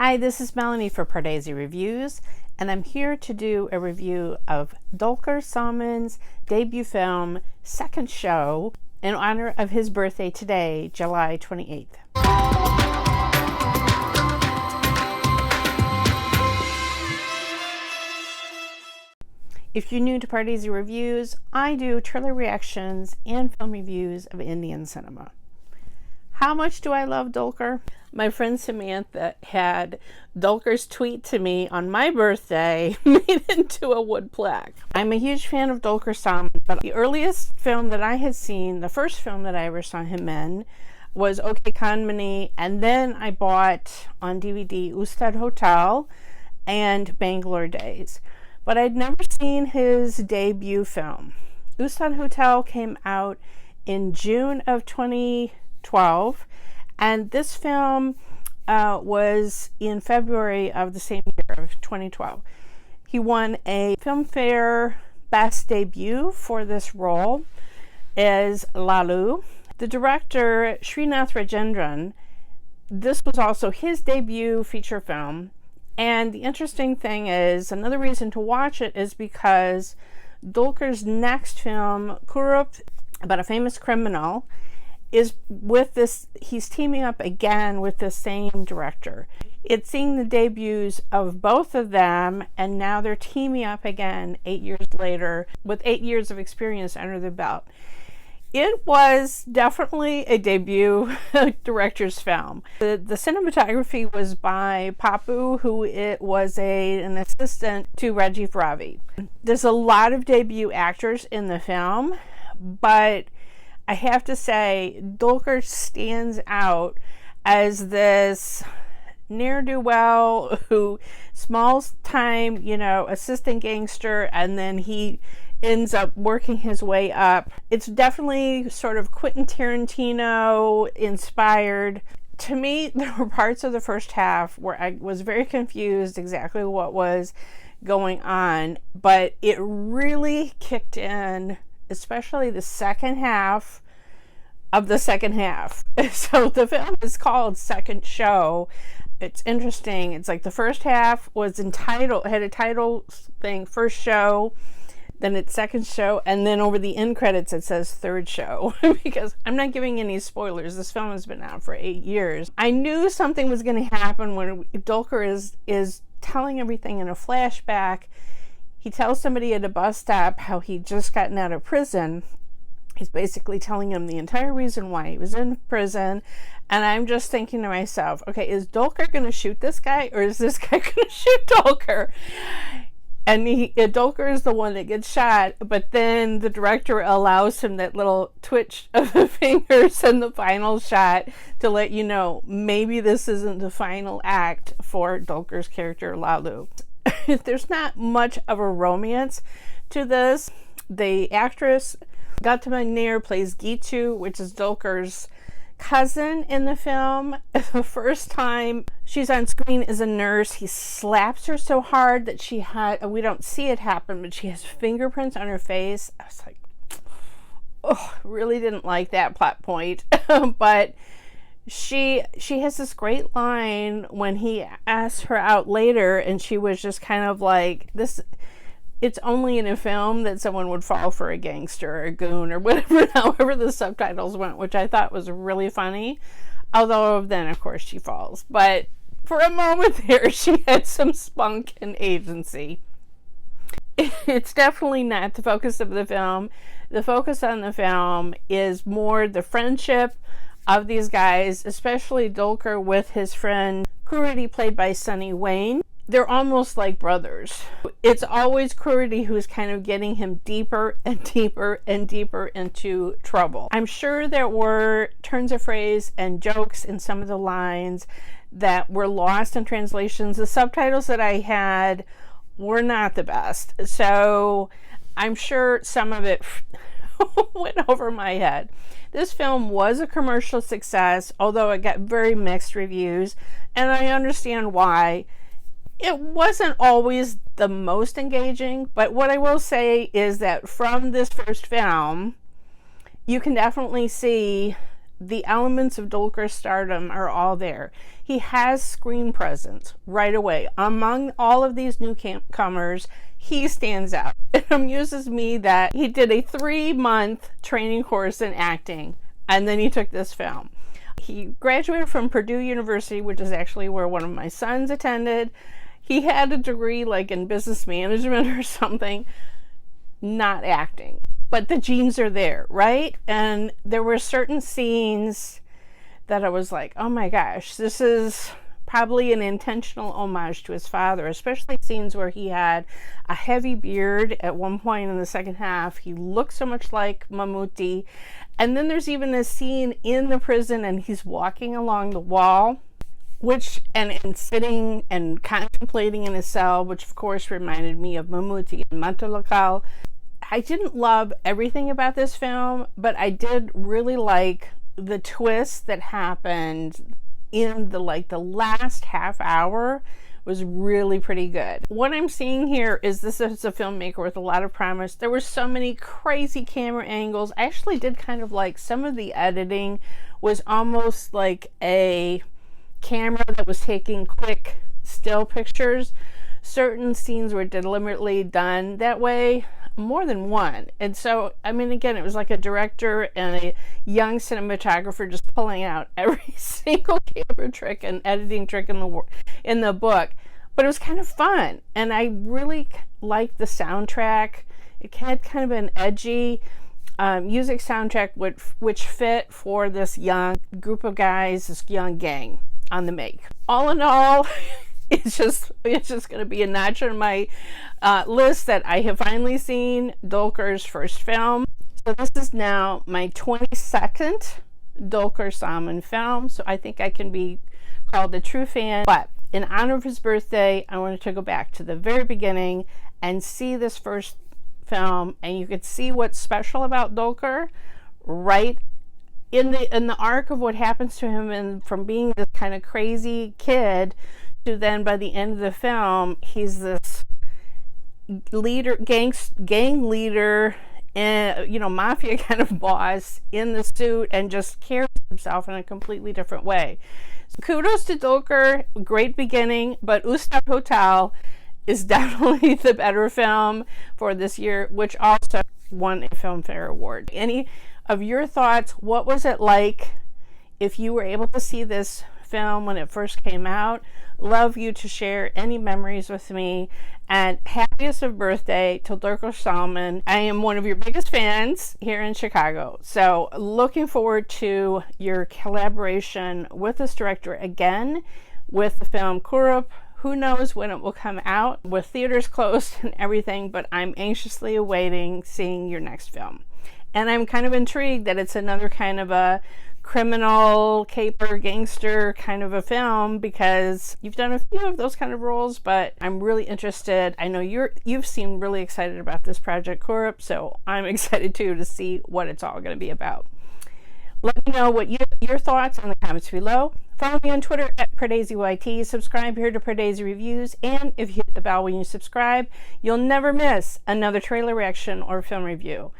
Hi, this is Melanie for Pardesi Reviews, and I'm here to do a review of Dulquer Salmaan's debut film, Second Show, in honor of his birthday today, July 28th. If you're new to Pardesi Reviews, I do trailer reactions and film reviews of Indian cinema. How much do I love Dulquer? My friend Samantha had Dulquer's tweet to me on my birthday made into a wood plaque. I'm a huge fan of Dulquer Salmaan, but the earliest film that I had seen, the first film that I ever saw him in, was Okay Kanmani, and then I bought on DVD Ustad Hotel and Bangalore Days. But I'd never seen his debut film. Ustad Hotel came out in June of 2012, and this film was in February of the same year of 2012. He won a Filmfare Best Debut for this role as Lalu. The director, Srinath Rajendran, this was also his debut feature film. And the interesting thing is, another reason to watch it is because Dulquer's next film, Kurup, about a famous criminal, is with this, he's teaming up again with the same director. It's seeing the debuts of both of them, and now they're teaming up again 8 years later with 8 years of experience under their belt. It was definitely a debut director's film. The cinematography was by Papu, who was an assistant to Rajiv Ravi. There's a lot of debut actors in the film, but I have to say, Dulquer stands out as this ne'er-do-well who small-time, assistant gangster, and then he ends up working his way up. It's definitely sort of Quentin Tarantino inspired. To me, there were parts of the first half where I was very confused exactly what was going on, but it really kicked in, especially the second half of the second half. So the film is called Second Show. It's interesting. It's like the first half was entitled, had a title thing, First Show, then it's Second Show, and then over the end credits it says Third Show. Because I'm not giving any spoilers. This film has been out for 8 years. I knew something was going to happen when Dulquer is telling everything in a flashback. He tells somebody at a bus stop how he'd just gotten out of prison. He's basically telling him the entire reason why he was in prison. And I'm just thinking to myself, okay, is Dulquer going to shoot this guy, or is this guy going to shoot Dulquer? And Dulquer is the one that gets shot, but then the director allows him that little twitch of the fingers in the final shot to let you know maybe this isn't the final act for Dulquer's character, Lalu. There's not much of a romance to this. The actress Gauthami Nair plays Gitu, which is Dulquer's cousin in the film. The first time she's on screen as a nurse, he slaps her so hard that we don't see it happen, but she has fingerprints on her face. I was like, oh, really didn't like that plot point. But she has this great line when he asks her out later, and she was just kind of like, this, it's only in a film that someone would fall for a gangster or a goon or whatever, however the subtitles went, which I thought was really funny. Although then, of course, she falls. But for a moment there, she had some spunk and agency. It's definitely not the focus of the film. The focus on the film is more the friendship of these guys, especially Dulquer with his friend Kuriti, played by Sunny Wayne. They're almost like brothers. It's always Kuriti who's kind of getting him deeper and deeper and deeper into trouble. I'm sure there were turns of phrase and jokes in some of the lines that were lost in translations. The subtitles that I had were not the best, so I'm sure some of it went over my head. This film was a commercial success, although it got very mixed reviews, and I understand why. It wasn't always the most engaging, but what I will say is that from this first film, you can definitely see the elements of Dulquer's stardom are all there. He has screen presence right away. Among all of these newcomers, he stands out. It amuses me that he did a 3-month training course in acting, and then he took this film. He graduated from Purdue University, which is actually where one of my sons attended. He had a degree like in business management or something, not acting. But the genes are there, right? And there were certain scenes that I was like, oh my gosh, this is probably an intentional homage to his father, especially scenes where he had a heavy beard at one point in the second half. He looked so much like Mammootty. And then there's even a scene in the prison and he's walking along the wall, and sitting and contemplating in his cell, which of course reminded me of Mammootty and Mantalakal. I didn't love everything about this film, but I did really like the twist that happened in the last half hour was really pretty good. What I'm seeing here is this is a filmmaker with a lot of promise. There were so many crazy camera angles. I actually did kind of like some of the editing was almost like a camera that was taking quick still pictures. Certain scenes were deliberately done that way, more than one. And so, I mean, again, it was like a director and a young cinematographer just pulling out every single camera trick and editing trick in the book. But it was kind of fun, and I really liked the soundtrack. It had kind of an edgy music soundtrack which fit for this young group of guys, this young gang on the make. All in all, it's just going to be a notch on my list that I have finally seen Dulquer's first film. So this is now my 22nd Dulquer Salmaan film, so I think I can be called a true fan. But in honor of his birthday, I wanted to go back to the very beginning and see this first film, and you could see what's special about Dulquer right in the arc of what happens to him, and from being this kind of crazy kid to then by the end of the film he's this leader, gang leader, and mafia kind of boss in the suit, and just carries himself in a completely different way. So kudos to Dulquer, great beginning, but Ustad Hotel is definitely the better film for this year, which also won a Filmfare Award. Any of your thoughts? What was it like if you were able to see this film when it first came out? Love you to share any memories with me. And happiest of birthday to Dulquer Salmaan. I am one of your biggest fans here in Chicago, so looking forward to your collaboration with this director again with the film Kurup. Who knows when it will come out with theaters closed and everything, but I'm anxiously awaiting seeing your next film. And I'm kind of intrigued that it's another kind of a criminal, caper, gangster kind of a film, because you've done a few of those kind of roles, but I'm really interested. I know you've seemed really excited about this project, Kurup, so I'm excited too to see what it's all going to be about. Let me know what your thoughts in the comments below. Follow me on Twitter at PardeziYT. Subscribe here to Pardesi Reviews, and if you hit the bell when you subscribe, you'll never miss another trailer reaction or film review.